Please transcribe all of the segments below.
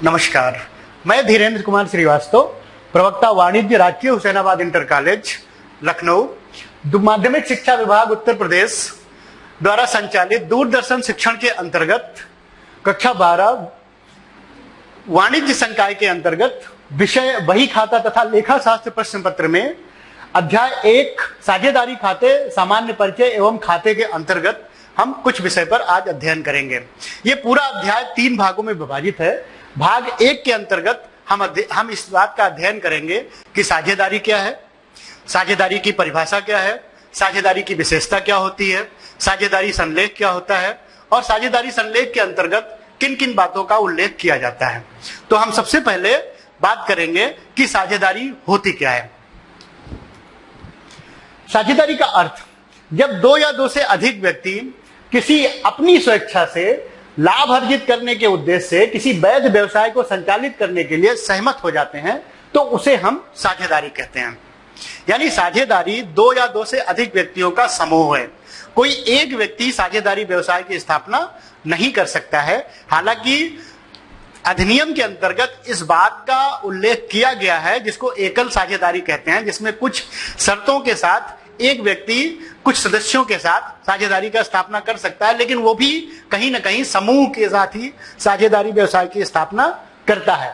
नमस्कार, मैं धीरेन्द्र कुमार श्रीवास्तव, प्रवक्ता वाणिज्य राजकीय हुसैनाबाद इंटर कॉलेज लखनऊ, माध्यमिक शिक्षा विभाग उत्तर प्रदेश द्वारा संचालित दूरदर्शन शिक्षण के अंतर्गत कक्षा 12 वाणिज्य संकाय के अंतर्गत विषय बही खाता तथा लेखा शास्त्र प्रश्न पत्र में अध्याय 1 साझेदारी खाते सामान्य परिचय एवं खाते के अंतर्गत हम कुछ विषय पर आज अध्ययन करेंगे। ये पूरा अध्याय 3 भागों में विभाजित है। भाग 1 के अंतर्गत हम इस बात का अध्ययन करेंगे कि साझेदारी क्या है, साझेदारी की परिभाषा क्या है, साझेदारी की विशेषता क्या होती है, साझेदारी संलेख क्या होता है और साझेदारी संलेख के अंतर्गत किन किन बातों का उल्लेख किया जाता है। तो हम सबसे पहले बात करेंगे कि साझेदारी होती क्या है। साझेदारी का अर्थ, जब 2 या 2 से अधिक व्यक्ति किसी अपनी स्वेच्छा से लाभ अर्जित करने के उद्देश्य से किसी वैध व्यवसाय को संचालित करने के लिए सहमत हो जाते हैं तो उसे हम साझेदारी कहते हैं। यानी साझेदारी 2 या 2 से अधिक व्यक्तियों का समूह है। कोई एक व्यक्ति साझेदारी व्यवसाय की स्थापना नहीं कर सकता है। हालांकि अधिनियम के अंतर्गत इस बात का उल्लेख किया गया है जिसको एकल साझेदारी कहते हैं, जिसमें कुछ शर्तों के साथ एक व्यक्ति कुछ सदस्यों के साथ साझेदारी का स्थापना कर सकता है, लेकिन वो भी कहीं ना कहीं समूह के साथ ही साझेदारी व्यवसाय की स्थापना करता है।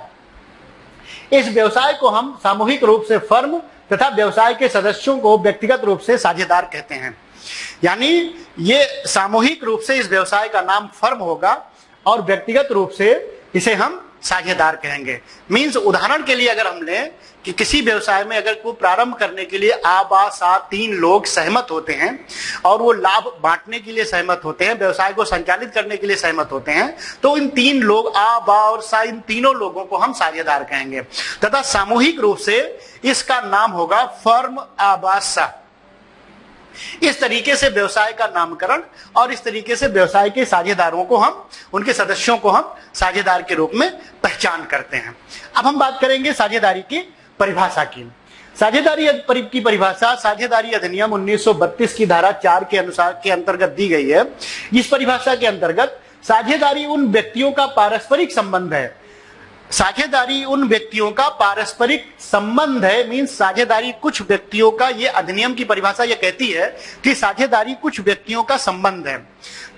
इस व्यवसाय को हम सामूहिक रूप से फर्म तथा व्यवसाय के सदस्यों को व्यक्तिगत रूप से साझेदार कहते हैं। यानी ये सामूहिक रूप से इस व्यवसाय का नाम फर्म होगा और व्यक्तिगत रूप से इसे हम साझेदार कहेंगे। मींस उदाहरण के लिए अगर हम लें कि किसी व्यवसाय में अगर को प्रारंभ करने के लिए आबासा 3 लोग सहमत होते हैं और वो लाभ बांटने के लिए सहमत होते हैं, व्यवसाय को संचालित करने के लिए सहमत होते हैं, तो इन 3 लोग आबा और सा, इन तीनों लोगों को हम साझेदार कहेंगे तथा सामूहिक रूप से इसका नाम होगा फर्म आबासा। इस तरीके से व्यवसाय का नामकरण और इस तरीके से व्यवसाय के साझेदारों को हम, उनके सदस्यों को हम साझेदार के रूप में पहचान करते हैं। अब हम बात करेंगे साझेदारी की परिभाषा की। साझेदारी की परिभाषा साझेदारी अधिनियम 1932 की धारा 4 के अनुसार के अंतर्गत दी गई है। इस परिभाषा के अंतर्गत साझेदारी उन व्यक्तियों का पारस्परिक संबंध है। साझेदारी उन व्यक्तियों का पारस्परिक संबंध है। मींस साझेदारी कुछ व्यक्तियों का, ये अधिनियम की परिभाषा ये कहती है कि साझेदारी कुछ व्यक्तियों का संबंध है।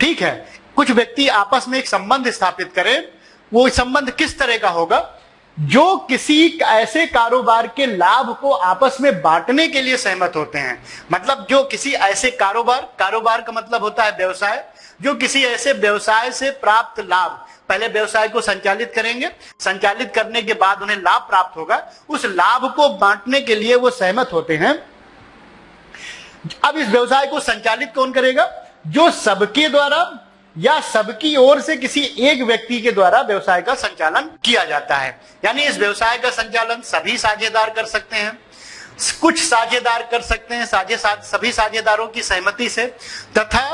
ठीक है, कुछ व्यक्ति आपस में एक संबंध स्थापित करें। वो संबंध किस तरह का होगा? जो किसी ऐसे कारोबार के लाभ को आपस में बांटने के लिए सहमत होते हैं। मतलब जो किसी ऐसे कारोबार का मतलब होता है व्यवसाय, जो किसी ऐसे व्यवसाय से प्राप्त लाभ, पहले व्यवसाय को संचालित करेंगे, संचालित करने के बाद उन्हें लाभ प्राप्त होगा, उस लाभ को बांटने के लिए वो सहमत होते हैं। अब इस व्यवसाय को संचालित कौन करेगा? जो सबके द्वारा या सबकी ओर से किसी एक व्यक्ति के द्वारा व्यवसाय का संचालन किया जाता है। यानी इस व्यवसाय का संचालन सभी साझेदार कर सकते हैं, कुछ साझेदार कर सकते हैं सभी साझेदारों की सहमति से, तथा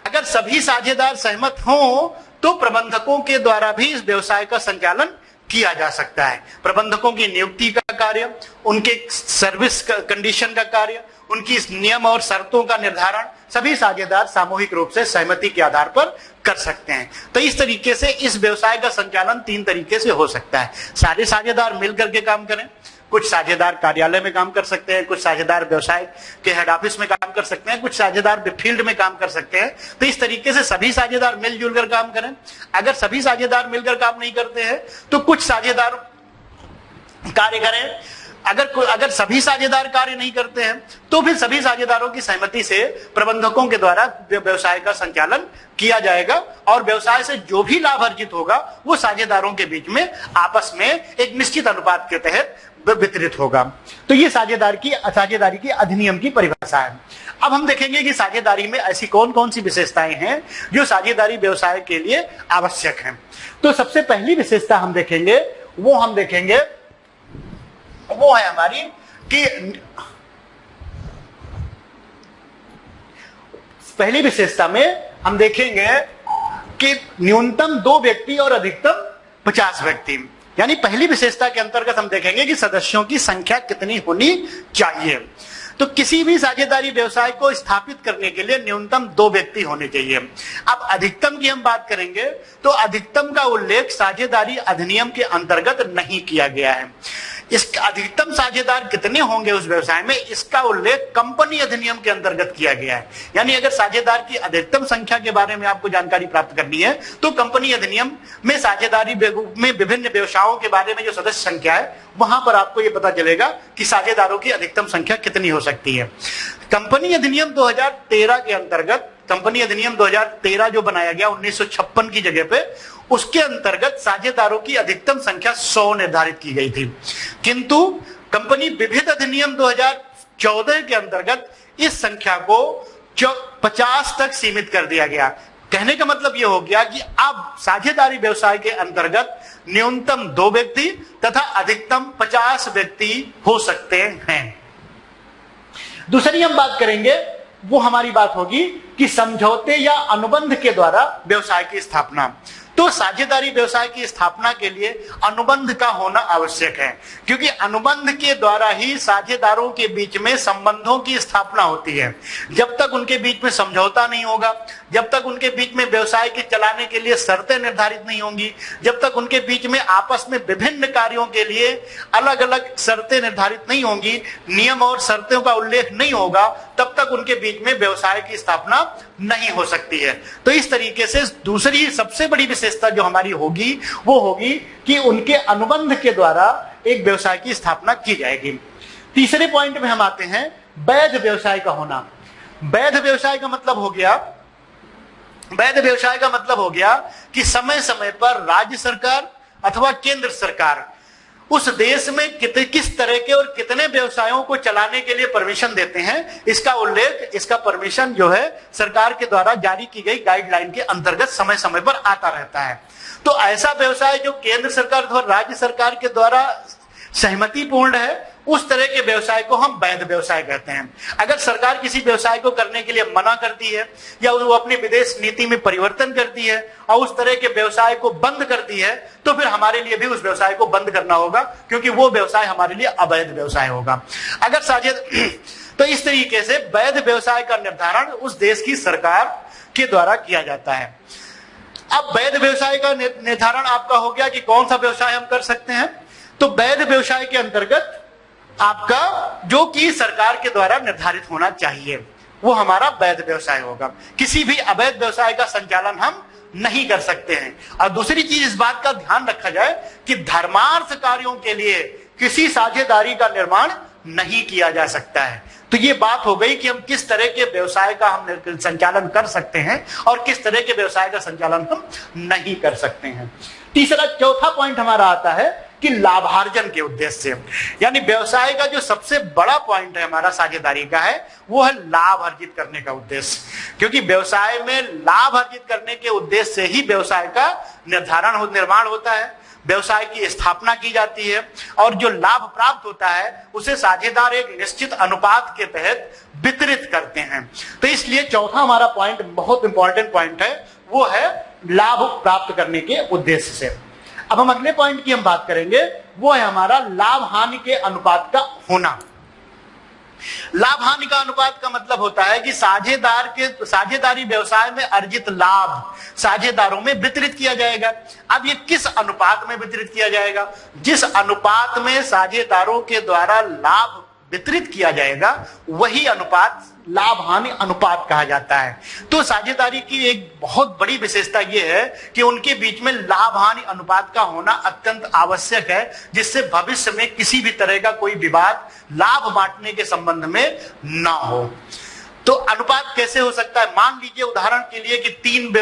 अगर सभी साझेदार सहमत हों तो प्रबंधकों के द्वारा भी इस व्यवसाय का संचालन किया जा सकता है। प्रबंधकों की नियुक्ति का कार्य, उनके सर्विस कंडीशन का कार्य, उनकी नियम और शर्तों का निर्धारण सभी साझेदार सामूहिक रूप से सहमति के आधार पर कर सकते हैं। तो इस तरीके से इस व्यवसाय का संचालन 3 तरीके से हो सकता है। सारे साझेदार मिलकर के काम करें, कुछ साझेदार कार्यालय में काम कर सकते हैं, कुछ साझेदार व्यवसाय के हेड ऑफिस में काम कर सकते हैं, कुछ साझेदार फील्ड में काम कर सकते हैं। तो इस तरीके से सभी साझेदार मिलजुल कर काम करें। अगर सभी साझेदार मिलकर काम नहीं करते हैं तो कुछ साझेदार कार्य करें। अगर सभी साझेदार कार्य नहीं करते हैं तो फिर सभी साझेदारों की सहमति से प्रबंधकों के द्वारा व्यवसाय का संचालन किया जाएगा और व्यवसाय से जो भी लाभ अर्जित होगा वो साझेदारों के बीच में आपस में एक निश्चित अनुपात के तहत वितरित होगा। तो ये साझेदारी की अधिनियम की परिभाषा है। अब हम देखेंगे कि साझेदारी में ऐसी कौन कौन सी विशेषताएं हैं जो साझेदारी व्यवसाय के लिए आवश्यक हैं। तो सबसे पहली विशेषता हम देखेंगे वो है हमारी कि पहली विशेषता में हम देखेंगे कि न्यूनतम 2 व्यक्ति और अधिकतम 50 व्यक्ति। यानी पहली विशेषता के अंतर्गत हम देखेंगे कि सदस्यों की संख्या कितनी होनी चाहिए। तो किसी भी साझेदारी व्यवसाय को स्थापित करने के लिए न्यूनतम 2 व्यक्ति होने चाहिए। अब अधिकतम की हम बात करेंगे तो अधिकतम का उल्लेख साझेदारी अधिनियम के अंतर्गत नहीं किया गया है। इस अधिकतम साझेदार कितने होंगे उस व्यवसाय में, इसका उल्लेख कंपनी अधिनियम के अंतर्गत किया गया है। यानी अगर साझेदार की अधिकतम संख्या के बारे में आपको जानकारी प्राप्त करनी है तो कंपनी अधिनियम में साझेदारी में विभिन्न व्यवसायों के बारे में जो सदस्य संख्या है वहां पर आपको यह पता चलेगा कि साझेदारों की अधिकतम संख्या कितनी हो सकती है। कंपनी अधिनियम 2013 के अंतर्गत, कंपनी अधिनियम 2013 जो बनाया गया 1956 की जगह पे, उसके अंतर्गत साझेदारों की अधिकतम संख्या 100 निर्धारित की गई थी। किंतु कंपनी विविध अधिनियम 2014 के अंतर्गत इस संख्या को 50 तक सीमित कर दिया गया। कहने का मतलब यह हो गया कि अब साझेदारी व्यवसाय के अंतर्गत न्यूनतम 2 व्यक्ति तथा अधिकतम 50 व्यक्ति हो सकते हैं। दूसरी हम बात करेंगे, वो हमारी बात होगी कि समझौते या अनुबंध के द्वारा व्यवसाय की स्थापना। तो साझेदारी व्यवसाय की स्थापना के लिए अनुबंध का होना आवश्यक है, क्योंकि अनुबंध के द्वारा ही साझेदारों के बीच में संबंधों की स्थापना होती है। जब तक उनके बीच में समझौता नहीं होगा, जब तक उनके बीच में व्यवसाय के चलाने के लिए शर्तें निर्धारित नहीं होंगी, जब तक उनके बीच में आपस में विभिन्न कार्यों के लिए अलग अलग शर्तें निर्धारित नहीं होंगी, नियम और शर्तों का उल्लेख नहीं होगा, तब तक उनके बीच में व्यवसाय की स्थापना नहीं हो सकती है। तो इस तरीके से दूसरी सबसे बड़ी विशेषता जो हमारी होगी वो होगी कि उनके अनुबंध के द्वारा एक व्यवसाय की स्थापना की जाएगी। तीसरे पॉइंट में हम आते हैं, वैध व्यवसाय का होना। वैध व्यवसाय का मतलब हो गया, वैध व्यवसाय का मतलब हो गया कि समय समय पर राज्य सरकार अथवा केंद्र सरकार उस देश में किस तरह के और कितने व्यवसायों को चलाने के लिए परमिशन देते हैं, इसका उल्लेख, इसका परमिशन जो है सरकार के द्वारा जारी की गई गाइडलाइन के अंतर्गत समय समय पर आता रहता है। तो ऐसा व्यवसाय जो केंद्र सरकार अथवा राज्य सरकार के द्वारा सहमति पूर्ण है, उस तरह के व्यवसाय को हम वैध व्यवसाय कहते हैं। अगर सरकार किसी व्यवसाय को करने के लिए मना करती है या वो अपनी विदेश नीति में परिवर्तन करती है और उस तरह के व्यवसाय को बंद करती है, तो फिर हमारे लिए भी उस व्यवसाय को बंद करना होगा, क्योंकि वो व्यवसाय हमारे लिए अवैध व्यवसाय होगा। अगर तो इस तरीके से वैध व्यवसाय का निर्धारण उस देश की सरकार के द्वारा किया जाता है। अब वैध व्यवसाय का निर्धारण आपका हो गया कि कौन सा व्यवसाय हम कर सकते हैं। तो वैध व्यवसाय के अंतर्गत आपका जो कि सरकार के द्वारा निर्धारित होना चाहिए वो हमारा वैध व्यवसाय होगा। किसी भी अवैध व्यवसाय का संचालन हम नहीं कर सकते हैं। और दूसरी चीज, इस बात का ध्यान रखा जाए कि धर्मार्थ कार्यों के लिए किसी साझेदारी का निर्माण नहीं किया जा सकता है। तो ये बात हो गई कि हम किस तरह के व्यवसाय का हम संचालन कर सकते हैं और किस तरह के व्यवसाय का संचालन हम नहीं कर सकते हैं। चौथा पॉइंट हमारा आता है कि लाभार्जन के उद्देश्य से, यानी व्यवसाय का जो सबसे बड़ा पॉइंट है हमारा साझेदारी का है वो है लाभ अर्जित करने का उद्देश्य। क्योंकि व्यवसाय में लाभ अर्जित करने के उद्देश्य से ही व्यवसाय का निर्माण होता है, व्यवसाय की स्थापना की जाती है और जो लाभ प्राप्त होता है उसे साझेदार एक निश्चित अनुपात के तहत वितरित करते हैं। तो इसलिए चौथा हमारा पॉइंट बहुत इंपॉर्टेंट पॉइंट है, वो है लाभ प्राप्त करने के उद्देश्य से। अब हम अगले पॉइंट की हम बात करेंगे, वो है हमारा लाभ हानि के अनुपात का होना। लाभ हानि का अनुपात का मतलब होता है कि साझेदारी व्यवसाय में अर्जित लाभ साझेदारों में वितरित किया जाएगा। अब ये किस अनुपात में वितरित किया जाएगा? जिस अनुपात में साझेदारों के द्वारा लाभ वितरित किया जाएगा वही अनुपात लाभ हानि अनुपात कहा जाता है। तो साझेदारी की एक बहुत बड़ी विशेषता यह है कि उनके बीच में लाभ हानि अनुपात का होना अत्यंत आवश्यक है, जिससे भविष्य में किसी भी तरह का कोई विवाद लाभ बांटने के संबंध में ना हो। तो अनुपात कैसे हो सकता है? मान लीजिए उदाहरण के लिए कि तीन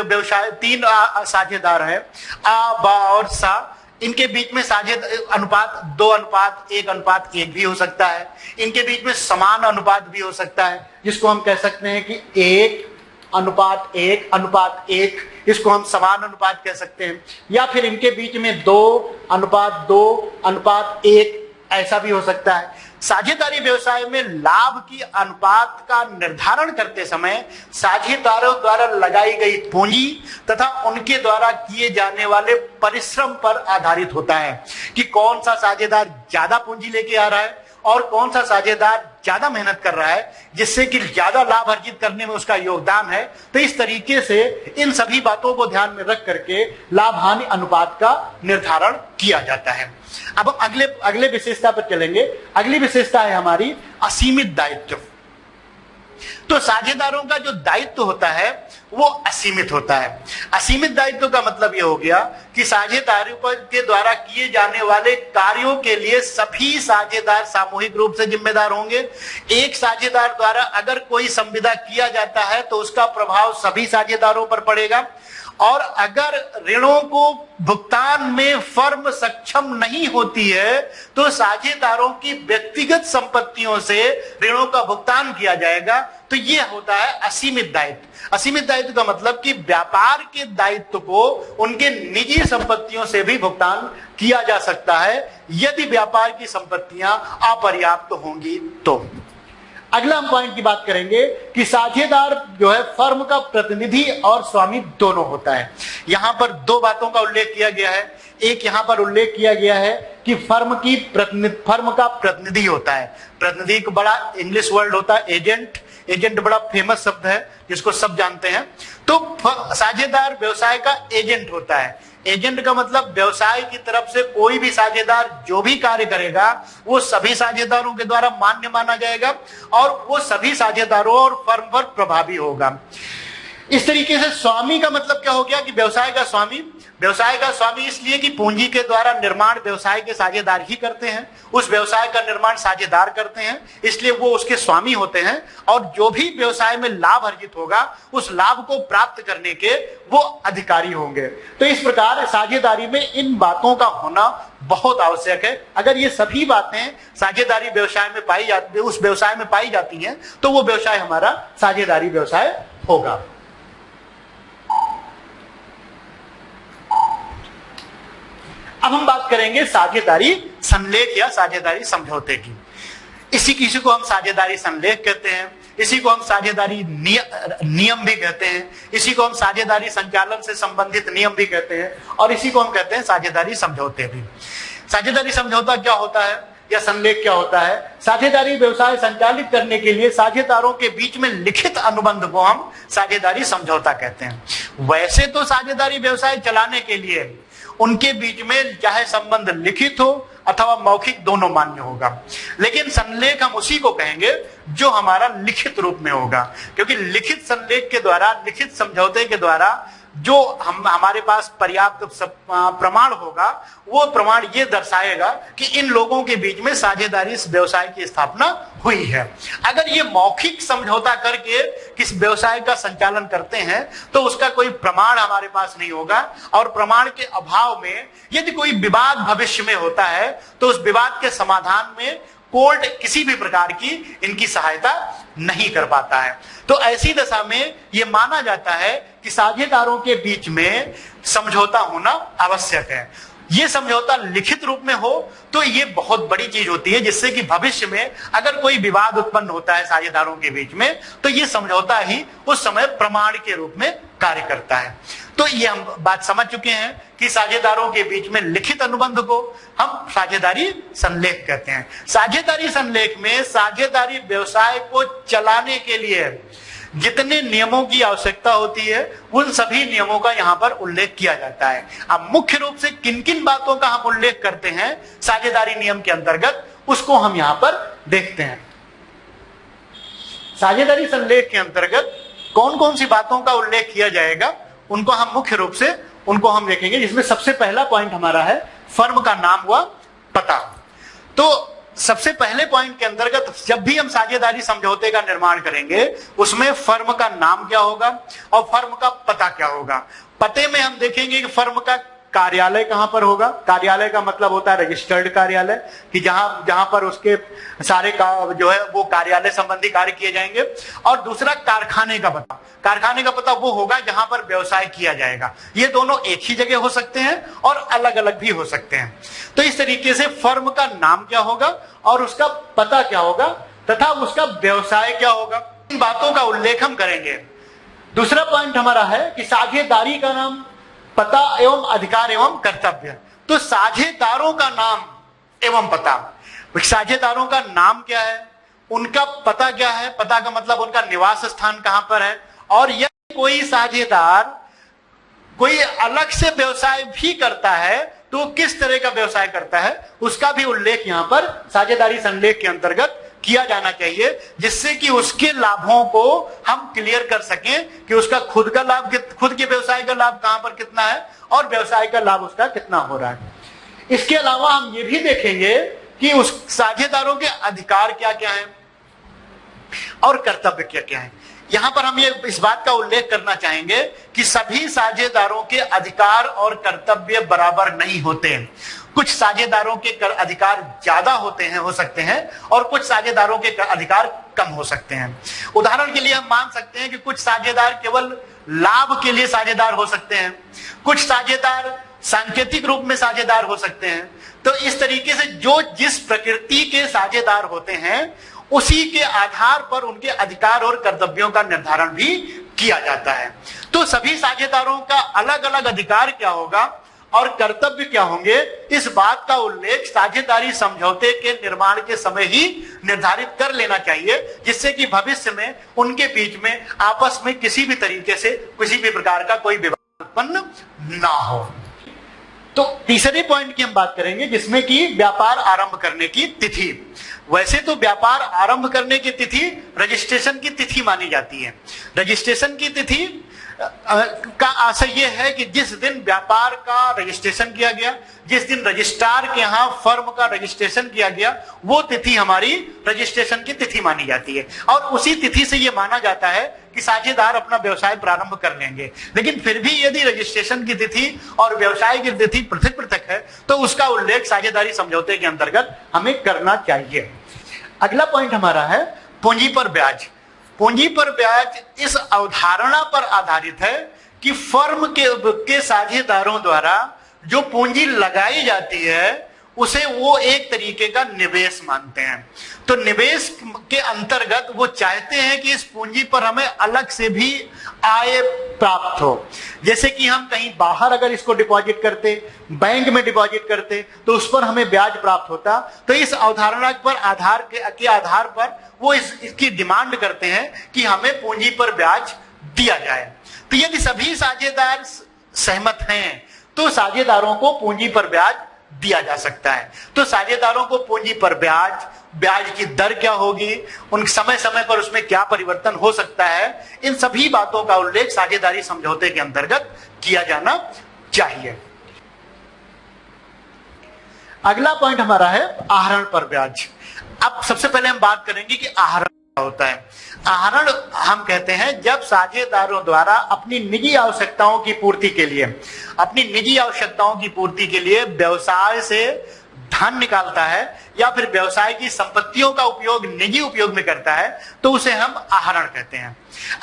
साझेदार है, आ, बा और सा। इनके बीच में अनुपात 2:1:1 भी हो सकता है। इनके बीच में समान अनुपात भी हो सकता है, जिसको हम कह सकते हैं कि 1:1:1, इसको हम समान अनुपात कह सकते हैं। या फिर इनके बीच में 2:2:1 ऐसा भी हो सकता है। साझेदारी व्यवसाय में लाभ की अनुपात का निर्धारण करते समय साझेदारों द्वारा लगाई गई पूंजी तथा उनके द्वारा किए जाने वाले परिश्रम पर आधारित होता है कि कौन सा साझेदार ज्यादा पूंजी लेके आ रहा है और कौन सा साझेदार ज्यादा मेहनत कर रहा है जिससे कि ज्यादा लाभ अर्जित करने में उसका योगदान है। तो इस तरीके से इन सभी बातों को ध्यान में रख करके लाभ हानि अनुपात का निर्धारण किया जाता है। अब हम अगले विशेषता पर चलेंगे। अगली विशेषता है हमारी असीमित दायित्व। तो साझेदारों का जो दायित्व होता है वो असीमित होता है। असीमित दायित्व का मतलब यह हो गया कि साझेदारों के द्वारा किए जाने वाले कार्यों के लिए सभी साझेदार सामूहिक रूप से जिम्मेदार होंगे। एक साझेदार द्वारा अगर कोई संविदा किया जाता है तो उसका प्रभाव सभी साझेदारों पर पड़ेगा, और अगर ऋणों को भुगतान में फर्म सक्षम नहीं होती है तो साझेदारों की व्यक्तिगत संपत्तियों से ऋणों का भुगतान किया जाएगा। तो यह होता है असीमित दायित्व। असीमित दायित्व का मतलब कि व्यापार के दायित्व को उनके निजी संपत्तियों से भी भुगतान किया जा सकता है यदि व्यापार की संपत्तियां अपर्याप्त होंगी तो। अगला हम पॉइंट की बात करेंगे कि साझेदार जो है फर्म का प्रतिनिधि और स्वामी दोनों होता है। यहां पर दो बातों का उल्लेख किया गया है। एक यहां पर उल्लेख किया गया है कि फर्म का प्रतिनिधि होता है। प्रतिनिधि एक बड़ा इंग्लिश वर्ड होता है एजेंट। एजेंट बड़ा फेमस शब्द है जिसको सब जानते हैं। तो साझेदार व्यवसाय का एजेंट होता है। एजेंट का मतलब व्यवसाय की तरफ से कोई भी साझेदार जो भी कार्य करेगा वो सभी साझेदारों के द्वारा मान्य माना जाएगा और वो सभी साझेदारों और फर्म पर प्रभावी होगा। इस तरीके से स्वामी का मतलब क्या हो गया कि व्यवसाय का स्वामी। व्यवसाय का स्वामी इसलिए कि पूंजी के द्वारा निर्माण व्यवसाय के साझेदार ही करते हैं, उस व्यवसाय का निर्माण साझेदार करते हैं, इसलिए वो उसके स्वामी होते हैं। और जो भी व्यवसाय में लाभ अर्जित होगा उस लाभ को प्राप्त करने के वो अधिकारी होंगे। तो इस प्रकार साझेदारी में इन बातों का होना बहुत आवश्यक है। अगर ये सभी बातें साझेदारी व्यवसाय में पाई जाती, उस व्यवसाय में पाई जाती हैं तो वो व्यवसाय हमारा साझेदारी व्यवसाय होगा। अब हम बात करेंगे साझेदारी संलेख या साझेदारी समझौते की। किसी को हम साझेदारी संलेख कहते हैं, इसी को हम साझेदारी नियम भी कहते हैं, इसी को हम साझेदारी संचालन से संबंधित नियम भी कहते हैं, और इसी को हम कहते हैं साझेदारी समझौते भी। साझेदारी समझौता क्या होता है या संलेख क्या होता है? साझेदारी व्यवसाय संचालित करने के लिए साझेदारों के बीच में लिखित अनुबंध को हम साझेदारी समझौता कहते हैं। वैसे तो साझेदारी व्यवसाय चलाने के लिए उनके बीच में चाहे संबंध लिखित हो अथवा मौखिक दोनों मान्य होगा, लेकिन संलेख हम उसी को कहेंगे जो हमारा लिखित रूप में होगा, क्योंकि लिखित संलेख के द्वारा, लिखित समझौते के द्वारा जो हमारे पास पर्याप्त प्रमाण होगा वो प्रमाण ये दर्शाएगा कि इन लोगों के बीच में साझेदारी व्यवसाय की स्थापना हुई है। अगर ये मौखिक समझौता करके किस व्यवसाय का संचालन करते हैं तो उसका कोई प्रमाण हमारे पास नहीं होगा, और प्रमाण के अभाव में यदि कोई विवाद भविष्य में होता है तो उस विवाद के समाधान में कोर्ट किसी भी प्रकार की इनकी सहायता नहीं कर पाता है। तो ऐसी दशा में यह माना जाता है कि साझेदारों के बीच में समझौता होना आवश्यक है। यह समझौता लिखित रूप में हो तो यह बहुत बड़ी चीज होती है, जिससे कि भविष्य में अगर कोई विवाद उत्पन्न होता है साझेदारों के बीच में तो यह समझौता ही उस समय प्रमाण के रूप में कार्य करता है। तो ये हम बात समझ चुके हैं कि साझेदारों के बीच में लिखित अनुबंध को हम साझेदारी संलेख कहते हैं। साझेदारी संलेख में साझेदारी व्यवसाय को चलाने के लिए जितने नियमों की आवश्यकता होती है उन सभी नियमों का यहां पर उल्लेख किया जाता है। अब मुख्य रूप से किन किन बातों का हम उल्लेख करते हैं साझेदारी नियम के अंतर्गत, उसको हम यहां पर देखते हैं। साझेदारी संलेख के अंतर्गत कौन कौन सी बातों का उल्लेख किया जाएगा उनको हम मुख्य रूप से देखेंगे, जिसमें सबसे पहला पॉइंट हमारा है फर्म का नाम व पता। तो सबसे पहले पॉइंट के अंतर्गत जब भी हम साझेदारी समझौते का निर्माण करेंगे उसमें फर्म का नाम क्या होगा और फर्म का पता क्या होगा। पते में हम देखेंगे कि फर्म का कार्यालय कहां पर होगा। कार्यालय का मतलब होता है रजिस्टर्ड कार्यालय, कि जहां पर उसके सारे जो है वो कार्यालय संबंधी कार्य किए जाएंगे। और दूसरा कारखाने का पता। कारखाने का पता वो होगा जहां पर व्यवसाय किया जाएगा। ये दोनों एक ही जगह हो सकते हैं और अलग अलग भी हो सकते हैं। तो इस तरीके से फर्म का नाम क्या होगा और उसका पता क्या होगा तथा उसका व्यवसाय क्या होगा, इन बातों का उल्लेख हम करेंगे। दूसरा पॉइंट हमारा है कि साझेदारी का नाम, पता एवं अधिकार एवं कर्तव्य। तो साझेदारों का नाम एवं पता, साझेदारों का नाम क्या है, उनका पता क्या है, पता का मतलब उनका निवास स्थान कहां पर है, और यह कोई साझेदार कोई अलग से व्यवसाय भी करता है तो किस तरह का व्यवसाय करता है उसका भी उल्लेख यहां पर साझेदारी संलेख के अंतर्गत किया जाना चाहिए, जिससे कि उसके लाभों को हम क्लियर कर सकें कि उसका खुद का लाभ, खुद के व्यवसाय का लाभ कहां पर कितना है और व्यवसाय का लाभ उसका कितना हो रहा है। इसके अलावा हम ये भी देखेंगे कि उस साझेदारों के अधिकार क्या क्या हैं और कर्तव्य क्या क्या हैं। यहां पर हम ये इस बात का उल्लेख करना चाहेंगे कि सभी साझेदारों के अधिकार और कर्तव्य बराबर नहीं होते हैं। कुछ साझेदारों के अधिकार ज्यादा होते हैं, हो सकते हैं, और कुछ साझेदारों के अधिकार कम हो सकते हैं। उदाहरण के लिए हम मान सकते हैं कि कुछ साझेदार केवल लाभ के लिए साझेदार हो सकते हैं, कुछ साझेदार सांकेतिक रूप में साझेदार हो सकते हैं। तो इस तरीके से जो जिस प्रकृति के साझेदार होते हैं उसी के आधार पर उनके अधिकार और कर्तव्यों का निर्धारण भी किया जाता है। तो सभी साझेदारों का अलग अलग अधिकार क्या होगा और कर्तव्य क्या होंगे, इस बात का उल्लेख साझेदारी समझौते के निर्माण के समय ही निर्धारित कर लेना चाहिए, जिससे कि भविष्य में उनके बीच में आपस में किसी भी तरीके से किसी भी प्रकार का कोई विवाद उत्पन्न ना हो। तो तीसरे पॉइंट की हम बात करेंगे, जिसमें कि व्यापार आरंभ करने की तिथि। वैसे तो व्यापार आरंभ करने की तिथि रजिस्ट्रेशन की तिथि मानी जाती है। रजिस्ट्रेशन की तिथि का आशय यह है कि जिस दिन व्यापार का रजिस्ट्रेशन किया गया, जिस दिन रजिस्ट्रार के यहां फर्म का रजिस्ट्रेशन किया गया, वो तिथि हमारी रजिस्ट्रेशन की तिथि मानी जाती है। और उसी तिथि से यह माना जाता है कि साझेदार अपना व्यवसाय प्रारंभ कर लेंगे। लेकिन फिर भी यदि रजिस्ट्रेशन की तिथि और व्यवसाय की तिथि पृथक पृथक है तो उसका उल्लेख साझेदारी समझौते के अंतर्गत हमें करना चाहिए। अगला पॉइंट हमारा है पूंजी पर ब्याज। पूंजी पर ब्याज इस अवधारणा पर आधारित है कि फर्म के साझेदारों द्वारा जो पूंजी लगाई जाती है उसे वो एक तरीके का निवेश मानते हैं। तो निवेश के अंतर्गत वो चाहते हैं कि इस पूंजी पर हमें अलग से भी आय प्राप्त हो। जैसे कि हम कहीं बाहर अगर इसको डिपॉजिट करते, बैंक में डिपॉजिट करते, तो उस पर हमें ब्याज प्राप्त होता। तो इस अवधारणा पर आधार पर वो इसकी डिमांड करते हैं कि हमें पूंजी पर ब्याज दिया जाए। तो यदि सभी साझेदार सहमत हैं तो साझेदारों को पूंजी पर ब्याज दिया जा सकता है। तो साझेदारों को पूंजी पर ब्याज की दर क्या होगी, उन समय समय पर उसमें क्या परिवर्तन हो सकता है, इन सभी बातों का उल्लेख साझेदारी समझौते के अंतर्गत किया जाना चाहिए। अगला पॉइंट हमारा है आहरण पर ब्याज। अब सबसे पहले हम बात करेंगे कि आहरण क्या होता है। आहरण हम कहते हैं जब साझेदारों द्वारा अपनी निजी आवश्यकताओं की पूर्ति के लिए व्यवसाय से धन निकालता है या फिर व्यवसाय की संपत्तियों का उपयोग निजी उपयोग में करता है, तो उसे हम आहरण कहते हैं।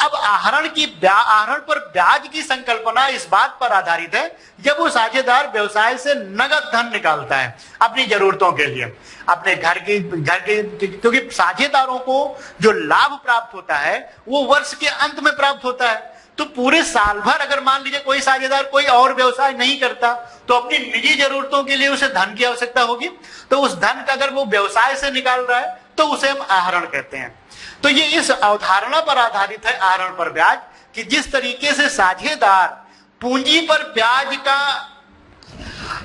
अब आहरण पर ब्याज की संकल्पना इस बात पर आधारित है जब वो साझेदार व्यवसाय से नगद धन निकालता है अपनी जरूरतों के लिए, अपने घर के क्योंकि साझेदारों को जो लाभ प्राप्त होता है वो वर्ष के अंत में प्राप्त होता है। तो पूरे साल भर अगर मान लीजिए कोई साझेदार कोई और व्यवसाय नहीं करता तो अपनी निजी जरूरतों के लिए उसे धन की आवश्यकता होगी, तो उस धन का अगर वो व्यवसाय से निकाल रहा है तो उसे हम आहरण कहते हैं। तो ये इस अवधारणा पर आधारित है आहरण पर ब्याज, कि जिस तरीके से साझेदार पूंजी पर ब्याज का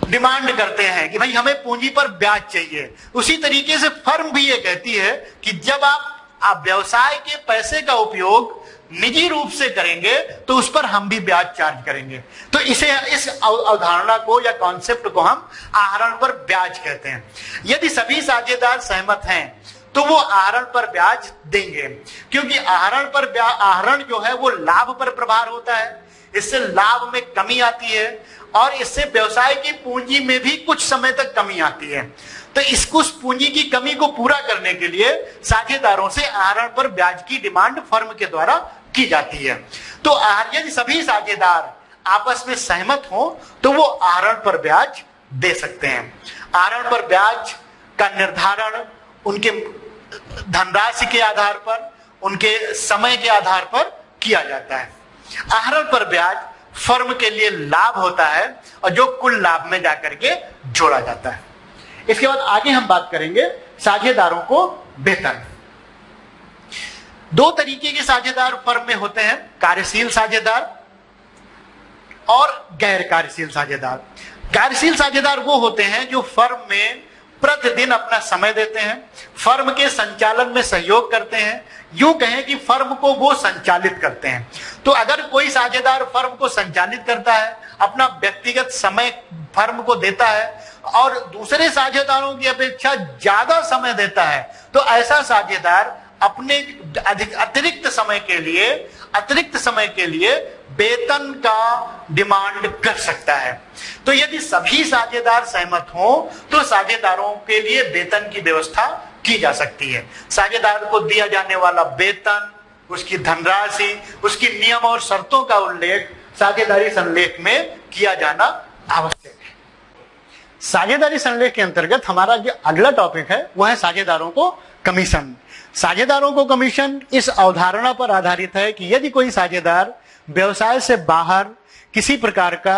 डिमांड करते हैं कि भाई हमें पूंजी पर ब्याज चाहिए, उसी तरीके से फर्म भी ये कहती है कि जब आप व्यवसाय के पैसे का उपयोग निजी रूप से करेंगे तो उस पर हम भी ब्याज चार्ज करेंगे। तो इस अवधारणा को या कॉन्सेप्ट को हम आहरण पर ब्याज कहते हैं। यदि सभी साझेदार सहमत हैं तो वो आहरण पर ब्याज देंगे, क्योंकि आहरण जो है वो लाभ पर प्रभार होता है, इससे लाभ में कमी आती है और इससे व्यवसाय की पूंजी में भी कुछ समय तक कमी आती है। तो उस पूंजी की कमी को पूरा करने के लिए साझेदारों से आहरण पर ब्याज की डिमांड फर्म के द्वारा की जाती है। तो यदि सभी साझेदार आपस में सहमत हो तो वो आहरण पर ब्याज दे सकते हैं। आहरण पर ब्याज का निर्धारण उनके धनराशि के आधार पर, उनके समय के आधार पर किया जाता है। आहरण पर ब्याज फर्म के लिए लाभ होता है और जो कुल लाभ में जाकर के जोड़ा जाता है। इसके बाद आगे हम बात करेंगे साझेदारों को वेतन। दो तरीके के साझेदार फर्म में होते हैं, कार्यशील साझेदार और गैर कार्यशील साझेदार। कार्यशील साझेदार वो होते हैं जो फर्म में प्रतिदिन अपना समय देते हैं, फर्म के संचालन में सहयोग करते हैं, यूं कहें कि फर्म को वो संचालित करते हैं। तो अगर कोई साझेदार फर्म को संचालित करता है, अपना व्यक्तिगत समय फर्म को देता है और दूसरे साझेदारों की अपेक्षा ज्यादा समय देता है, तो ऐसा साझेदार अपने अतिरिक्त समय के लिए वेतन का डिमांड कर सकता है। तो यदि सभी साझेदार सहमत हों तो साझेदारों के लिए वेतन की व्यवस्था की जा सकती है। साझेदार को दिया जाने वाला वेतन, उसकी धनराशि, उसकी नियम और शर्तों का उल्लेख साझेदारी संलेख में किया जाना आवश्यक है। साझेदारी संलेख के अंतर्गत हमारा जो अगला टॉपिक है वह है साझेदारों को कमीशन। साझेदारों को कमीशन इस अवधारणा पर आधारित है कि यदि कोई साझेदार व्यवसाय से बाहर किसी प्रकार का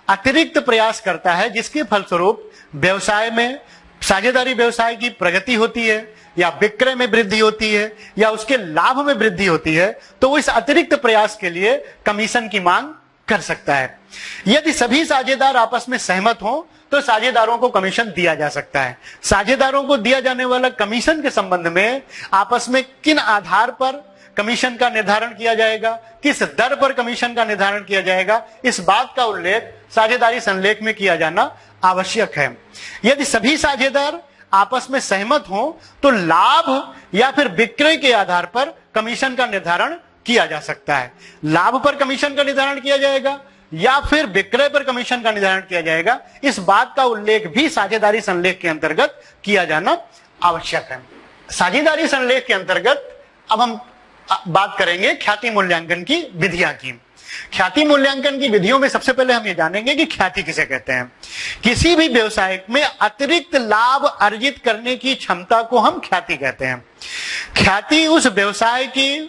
अतिरिक्त प्रयास करता है जिसके फलस्वरूप व्यवसाय में साझेदारी व्यवसाय की प्रगति होती है या विक्रय में वृद्धि होती है या उसके लाभ में वृद्धि होती है, तो वो इस अतिरिक्त प्रयास के लिए कमीशन की मांग कर सकता है। यदि सभी साझेदार आपस में सहमत हों तो साझेदारों को कमीशन दिया जा सकता है। साझेदारों को दिया जाने वाला कमीशन के संबंध में आपस में किन आधार पर कमीशन का निर्धारण किया जाएगा, किस दर पर कमीशन का निर्धारण किया जाएगा, इस बात का उल्लेख साझेदारी संलेख में किया जाना आवश्यक है। यदि सभी साझेदार आपस में सहमत हों तो लाभ या फिर विक्रय के आधार पर कमीशन का निर्धारण किया जा सकता है। लाभ पर कमीशन का निर्धारण किया जाएगा या फिर विक्रय पर कमीशन का निर्धारण किया जाएगा, इस बात का उल्लेख भी साझेदारी संलेख के अंतर्गत किया जाना आवश्यक है। साझेदारी संलेख के अंतर्गत अब हम बात करेंगे ख्याति मूल्यांकन की विधियां की। ख्याति मूल्यांकन की विधियों में सबसे पहले हम ये जानेंगे कि ख्याति किसे कहते हैं। किसी भी व्यवसाय में अतिरिक्त लाभ अर्जित करने की क्षमता को हम ख्याति कहते हैं। ख्याति उस व्यवसाय की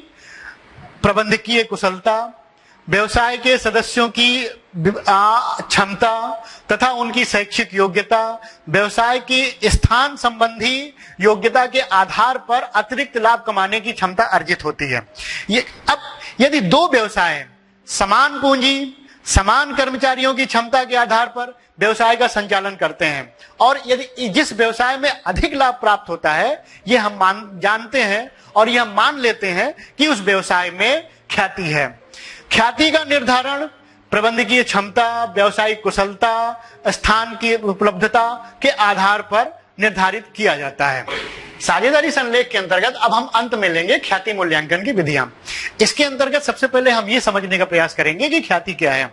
प्रबंधकीय कुशलता, व्यवसाय के सदस्यों की क्षमता तथा उनकी शैक्षिक योग्यता, व्यवसाय की स्थान संबंधी योग्यता के आधार पर अतिरिक्त लाभ कमाने की क्षमता अर्जित होती है। अब यदि दो व्यवसाय समान पूंजी, समान कर्मचारियों की क्षमता के आधार पर व्यवसाय का संचालन करते हैं और यदि जिस व्यवसाय में अधिक लाभ प्राप्त होता है, यह हम जानते हैं और यह मान लेते हैं कि उस व्यवसाय में ख्याति है। ख्याति का निर्धारण प्रबंधकीय क्षमता, व्यावसायिक कुशलता, स्थान की उपलब्धता के आधार पर निर्धारित किया जाता है। साझेदारी संलेख के अंतर्गत अब हम अंत में लेंगे ख्याति मूल्यांकन की विधियां। इसके अंतर्गत सबसे पहले हम ये समझने का प्रयास करेंगे कि ख्याति क्या है।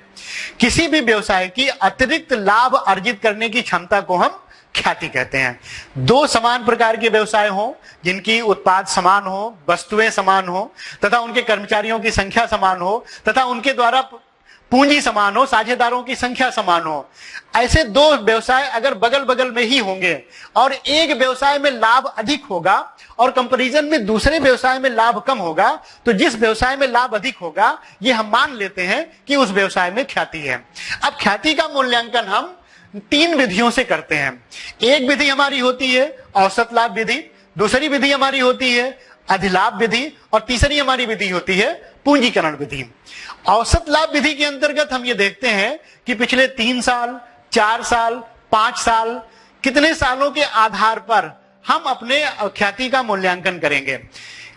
किसी भी व्यवसाय की अतिरिक्त लाभ अर्जित करने की क्षमता को हम ख्याति कहते हैं। दो समान प्रकार के व्यवसाय हो जिनकी उत्पाद समान हो, वस्तुएं समान हो तथा उनके कर्मचारियों की संख्या समान हो तथा उनके द्वारा पूंजी समान हो, साझेदारों की संख्या समान हो, ऐसे दो व्यवसाय अगर बगल बगल में ही होंगे और एक व्यवसाय में लाभ अधिक होगा और कंपैरिजन में दूसरे व्यवसाय में लाभ कम होगा, तो जिस व्यवसाय में लाभ अधिक होगा ये हम मान लेते हैं कि उस व्यवसाय में ख्याति है। अब ख्याति का मूल्यांकन हम तीन विधियों से करते हैं। एक विधि हमारी होती है औसत लाभ विधि, दूसरी विधि हमारी होती है अधिलाभ विधि और तीसरी हमारी विधि होती है पूंजीकरण विधि। औसत लाभ विधि के अंतर्गत हम ये देखते हैं कि पिछले 3 साल, 4 साल, 5 साल, कितने सालों के आधार पर हम अपने ख्याति का मूल्यांकन करेंगे।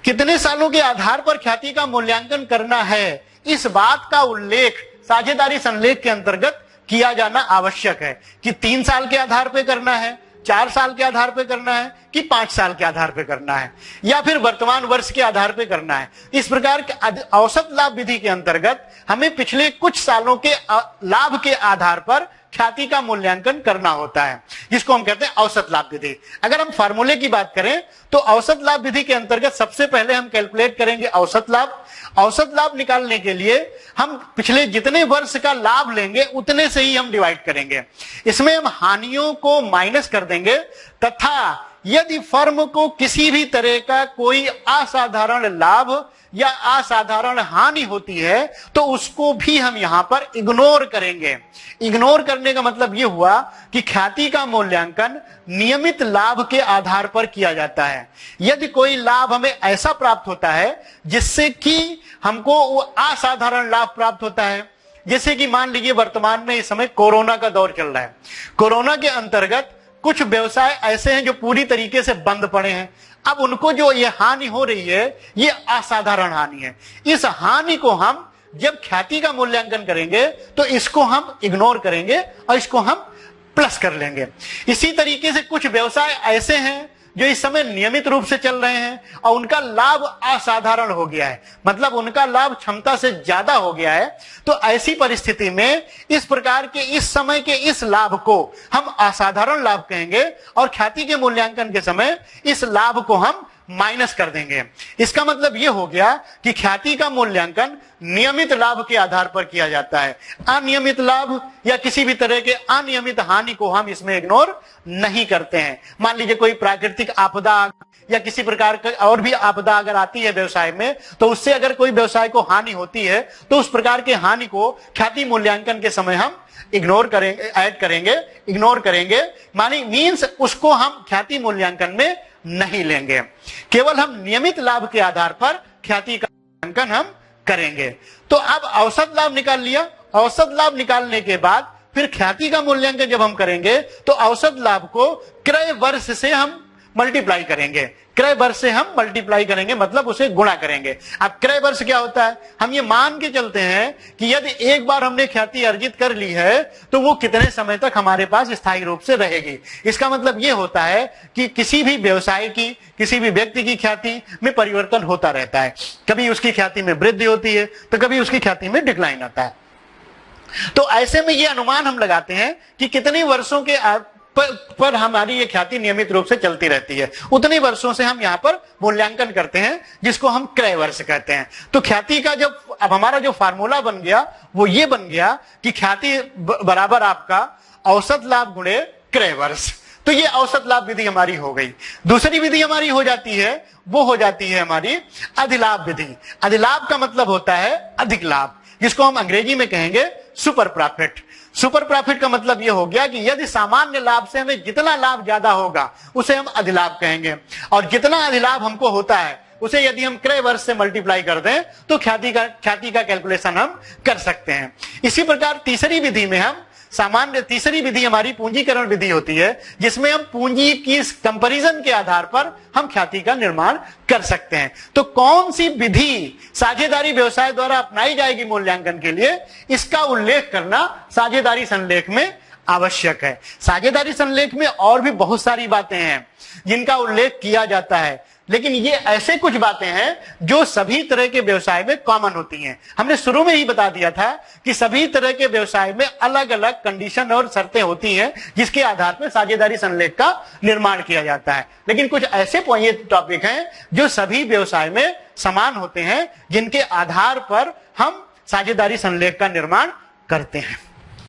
कितने सालों के आधार पर ख्याति का मूल्यांकन करना है, इस बात का उल्लेख साझेदारी संलेख के अंतर्गत किया जाना आवश्यक है कि 3 साल के आधार पर करना है, 4 साल के आधार पर करना है कि 5 साल के आधार पर करना है या फिर वर्तमान वर्ष के आधार पर करना है। इस प्रकार के औसत लाभ विधि के अंतर्गत हमें पिछले कुछ सालों के लाभ के आधार पर ख्याति का मूल्यांकन करना होता है, जिसको हम कहते हैं औसत लाभ विधि। अगर हम फार्मूले की बात करें तो औसत लाभ विधि के अंतर्गत सबसे पहले हम कैलकुलेट करेंगे औसत लाभ। औसत लाभ निकालने के लिए हम पिछले जितने वर्ष का लाभ लेंगे उतने से ही हम डिवाइड करेंगे। इसमें हम हानियों को माइनस कर देंगे तथा यदि फर्म को किसी भी तरह का कोई असाधारण लाभ या असाधारण हानि होती है तो उसको भी हम यहां पर इग्नोर करेंगे। इग्नोर करने का मतलब यह हुआ कि ख्याति का मूल्यांकन नियमित लाभ के आधार पर किया जाता है। यदि कोई लाभ हमें ऐसा प्राप्त होता है जिससे कि हमको वो असाधारण लाभ प्राप्त होता है, जैसे कि मान लीजिए वर्तमान में इस समय कोरोना का दौर चल रहा है। कोरोना के अंतर्गत कुछ व्यवसाय ऐसे हैं जो पूरी तरीके से बंद पड़े हैं। अब उनको जो ये हानि हो रही है ये असाधारण हानि है। इस हानि को हम जब ख्याति का मूल्यांकन करेंगे तो इसको हम इग्नोर करेंगे और इसको हम प्लस कर लेंगे। इसी तरीके से कुछ व्यवसाय ऐसे हैं जो इस समय नियमित रूप से चल रहे हैं और उनका लाभ असाधारण हो गया है, मतलब उनका लाभ क्षमता से ज्यादा हो गया है। तो ऐसी परिस्थिति में इस प्रकार के इस समय के इस लाभ को हम असाधारण लाभ कहेंगे और ख्याति के मूल्यांकन के समय इस लाभ को हम माइनस कर देंगे। इसका मतलब यह हो गया कि ख्याति का मूल्यांकन नियमित लाभ के आधार पर किया जाता है। अनियमित लाभ या किसी भी तरह के अनियमित हानि को हम इसमें इग्नोर नहीं करते हैं। मान लीजिए कोई प्राकृतिक आपदा या किसी प्रकार का और भी आपदा अगर आती है व्यवसाय में, तो उससे अगर कोई व्यवसाय को हानि होती है तो उस प्रकार के हानि को ख्याति मूल्यांकन के समय हम इग्नोर करेंगे, ऐड करेंगे, इग्नोर करेंगे। मानी मीन्स उसको हम ख्याति मूल्यांकन में नहीं लेंगे। केवल हम नियमित लाभ के आधार पर ख्याति का मूल्यांकन हम करेंगे। तो अब औसत लाभ निकाल लिया। औसत लाभ निकालने के बाद फिर ख्याति का मूल्यांकन जब हम करेंगे तो औसत लाभ को क्रय वर्ष से हम मल्टीप्लाई करेंगे। क्रय वर्ष से हम मल्टीप्लाई करेंगे मतलब उसे गुणा करेंगे। अब क्रय वर्ष क्या होता है? हम ये मान के चलते हैं कि यदि एक बार हमने ख्याति अर्जित कर ली है तो वो कितने समय तक हमारे पास स्थायी रूप से रहेगी। इसका मतलब ये होता है कि किसी भी व्यवसाय की, किसी भी व्यक्ति की ख्याति में परिवर्तन होता रहता है। कभी उसकी ख्याति में वृद्धि होती है तो कभी उसकी ख्याति में डिक्लाइन आता है। तो ऐसे में ये अनुमान हम लगाते हैं कि कितने वर्षों के पर हमारी ये ख्याति नियमित रूप से चलती रहती है, उतने वर्षों से हम यहाँ पर मूल्यांकन करते हैं, जिसको हम क्रय वर्ष कहते हैं। तो ख्याति का जब अब हमारा जो फार्मूला बन गया वो ये बन गया कि ख्याति बराबर आपका औसत लाभ गुणे क्रय वर्ष। तो ये औसत लाभ विधि हमारी हो गई। दूसरी विधि हमारी हो जाती है, वो हो जाती है हमारी अधिलाभ विधि। अधिलाभ का मतलब होता है अधिक लाभ, जिसको हम अंग्रेजी में कहेंगे सुपर प्रॉफिट। सुपर प्रॉफिट का मतलब यह हो गया कि यदि सामान्य लाभ से हमें जितना लाभ ज्यादा होगा उसे हम अधिलाभ कहेंगे, और जितना अधिलाभ हमको होता है उसे यदि हम क्रय वर्ष से मल्टीप्लाई कर दें तो ख्याति का कैलकुलेशन हम कर सकते हैं। इसी प्रकार तीसरी विधि में हम तीसरी विधि हमारी पूंजीकरण विधि होती है, जिसमें हम पूंजी की कंपैरिजन के आधार पर हम ख्याति का निर्माण कर सकते हैं। तो कौन सी विधि साझेदारी व्यवसाय द्वारा अपनाई जाएगी मूल्यांकन के लिए, इसका उल्लेख करना साझेदारी संलेख में आवश्यक है। साझेदारी संलेख में और भी बहुत सारी बातें हैं जिनका उल्लेख किया जाता है, लेकिन ये ऐसे कुछ बातें हैं जो सभी तरह के व्यवसाय में कॉमन होती हैं। हमने शुरू में ही बता दिया था कि सभी तरह के व्यवसाय में अलग अलग कंडीशन और शर्तें होती हैं जिसके आधार पर साझेदारी संलेख का निर्माण किया जाता है। लेकिन कुछ ऐसे टॉपिक हैं जो सभी व्यवसाय में समान होते हैं, जिनके आधार पर हम साझेदारी संलेख का निर्माण करते हैं।